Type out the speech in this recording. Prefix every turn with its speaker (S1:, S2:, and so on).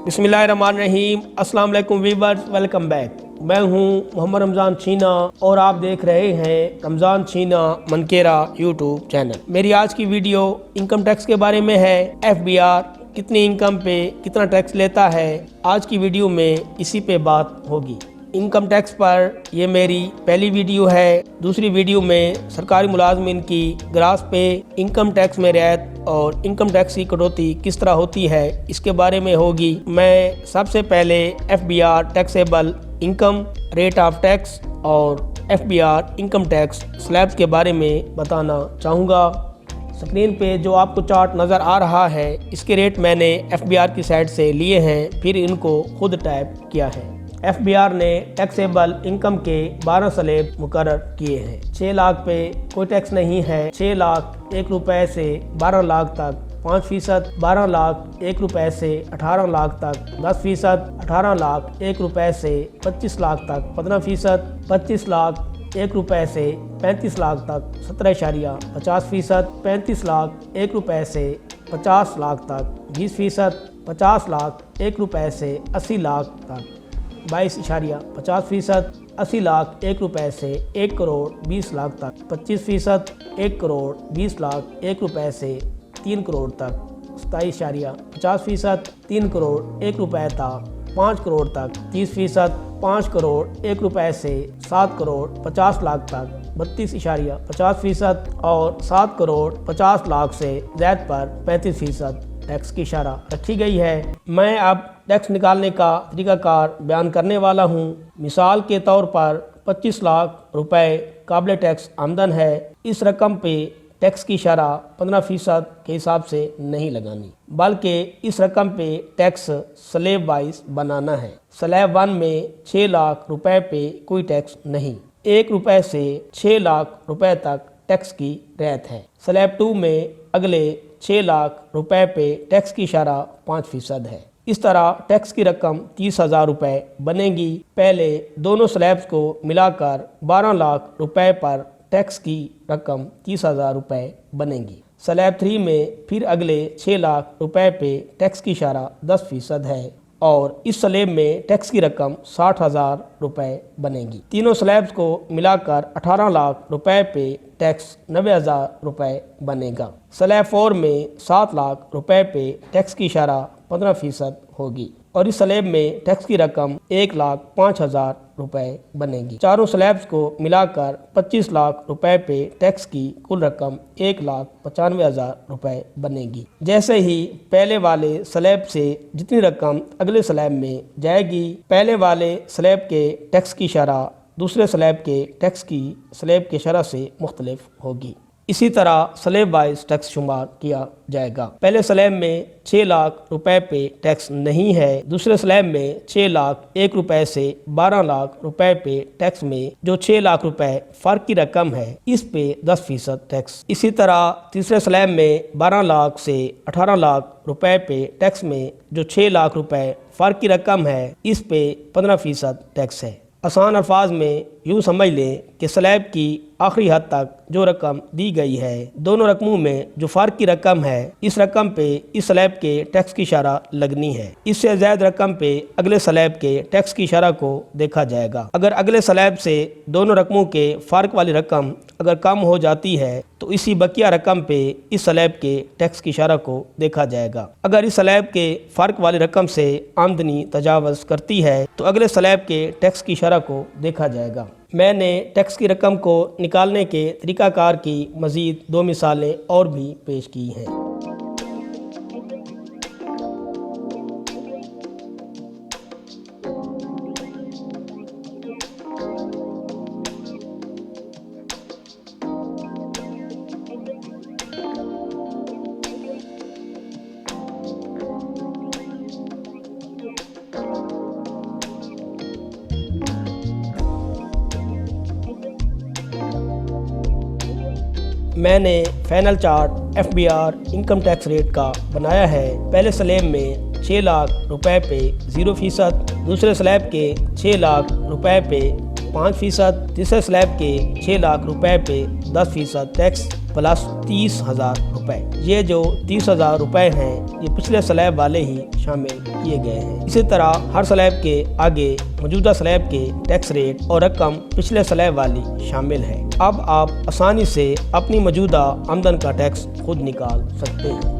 S1: बिस्मिल्लाहिर्रहमानिर्रहीम। अस्सलाम वालेकुम वीवर्स, वेलकम बैक। मैं हूं मोहम्मद रमज़ान छीना और आप देख रहे हैं रमज़ान छीना मनकेरा यूट्यूब चैनल। मेरी आज की वीडियो इनकम टैक्स के बारे में है। FBR कितनी इनकम पे कितना टैक्स लेता है, आज की वीडियो में इसी पे बात होगी। इनकम टैक्स पर ये मेरी पहली वीडियो है। दूसरी वीडियो में सरकारी मुलाजमिन की ग्रास पे इनकम टैक्स में रियायत और इनकम टैक्स की कटौती किस तरह होती है, इसके बारे में होगी। मैं सबसे पहले FBR taxable income rate of tax और FBR इनकम टैक्स स्लैब्स के बारे में बताना चाहूँगा। स्क्रीन पे जो आपको चार्ट नज़र आ रहा है, इसके रेट मैंने FBR की साइट से लिए हैं, फिर इनको खुद टाइप किया है। FBR ने टैक्सेबल इनकम के 12 स्लैब मुकर्रर किए हैं। 6 लाख पे कोई टैक्स नहीं है। 6 लाख 1 रुपए से 12 लाख तक 5%, 12 लाख 1 रुपए से 18 लाख तक 10%, 18 लाख 1 रुपए से 25 लाख तक 15%, 25 लाख 1 रुपए से 35 लाख तक 17.50%, 35 लाख 1 रुपए से 50 लाख तक 20%, 50 लाख 1 रुपए से 80 लाख तक 22.50%, 80 लाख 1 रुपए से 1 करोड़ 20 लाख तक 25%, 1 करोड़ 20 लाख 1 रुपए से 3 करोड़ तक 27.50%, 3 करोड़ 1 रुपए तक 5 करोड़ तक 30%, 5 करोड़ 1 रुपए से 7 करोड़ 50 लाख तक 32.50% और 7 करोड़ 50 लाख से ज़ायद पर 35% टैक्स की शरह रखी गई है। मैं अब टैक्स निकालने का तरीकाकार बयान करने वाला हूँ। मिसाल के तौर पर 25 लाख रुपए काबिल टैक्स आमदन है। इस रकम पे टैक्स की शरह 15% के हिसाब से नहीं लगानी, बल्कि इस रकम पे टैक्स स्लैब वाइज बनाना है। स्लैब 1 में 6 लाख रुपए पे कोई टैक्स नहीं, 1 रुपए से 6 लाख रुपए तक टैक्स की रियायत है। स्लैब 2 में अगले 6 लाख रुपए पे टैक्स की शरह 5% है। इस तरह टैक्स की रकम 30,000 रुपए बनेगी। पहले दोनों स्लैब्स को मिलाकर 12 लाख रुपए पर टैक्स की रकम 30,000 रुपए बनेगी। स्लैब 3 में फिर अगले 6 लाख रुपए पे टैक्स की शरह 10% है और इस स्लैब में टैक्स की रकम 60,000 रुपए बनेगी। तीनों स्लैब्स को मिलाकर 18 लाख रुपए पे टैक्स 90,000 रुपए बनेगा। स्लैब 4 में 7 लाख रुपए पे टैक्स की शरह 15% होगी और इस स्लैब में टैक्स की रकम 1,05,000 रुपए बनेगी। चारों स्लैब्स को मिलाकर 25 लाख रुपए पे टैक्स की कुल रकम 1,95,000 रुपए बनेगी। जैसे ही पहले वाले स्लैब से जितनी रकम अगले स्लैब में जाएगी, पहले वाले स्लैब के टैक्स की शरह दूसरे स्लैब के टैक्स की स्लैब के शरह से मुख्तलिफ होगी। इसी तरह स्लैब वाइज टैक्स शुमार किया जाएगा। पहले स्लैब में 6 लाख रुपए पे टैक्स नहीं है। दूसरे स्लैब में 6 लाख 1 रुपए से 12 लाख रुपए पे टैक्स में जो 6 लाख रुपए फर्क की रकम है, इस पे 10% टैक्स। इसी तरह तीसरे स्लैब में 12 लाख से 18 लाख रुपए पे टैक्स में जो 6 लाख रुपए फर्क की रकम है, इस पे 15% टैक्स है। आसान अल्फाज में यूँ समझ लें कि स्लैब की आखिरी हद तक जो रकम दी गई है, दोनों रकमों में जो फ़र्क की रकम है, इस रकम पे इस स्लैब के टैक्स की शरह लगनी है। इससे ज़्यादा रकम पे अगले स्लैब के टैक्स की शरह को देखा जाएगा। अगर अगले स्लैब से दोनों रकमों के फ़र्क वाली रकम अगर कम हो जाती है, तो इसी बकिया रकम पे इस स्लैब के टैक्स की शरह को देखा जाएगा। अगर इस स्लैब के फ़र्क वाली रकम से आमदनी तजावज़ करती है, तो अगले स्लैब के टैक्स की शरह को देखा जाएगा। मैंने टैक्स की रकम को निकालने के तरीकाकार की मज़ीद 2 मिसालें और भी पेश की हैं। मैंने final chart FBR income tax rate का बनाया है। पहले स्लैब में 6 लाख रुपए पे 0%, दूसरे स्लैब के 6 लाख रुपए पे 5%، تیسرے سلیب کے 6 لاکھ روپے پہ 10% ٹیکس پلس 30,000 روپے۔ یہ جو 30,000 روپے ہیں یہ پچھلے سلیب والے ہی شامل کیے گئے ہیں۔ اسی طرح ہر سلیب کے آگے موجودہ سلیب کے ٹیکس ریٹ اور رقم پچھلے سلیب والی شامل ہے۔ اب آپ آسانی سے اپنی موجودہ آمدن کا ٹیکس خود نکال سکتے ہیں۔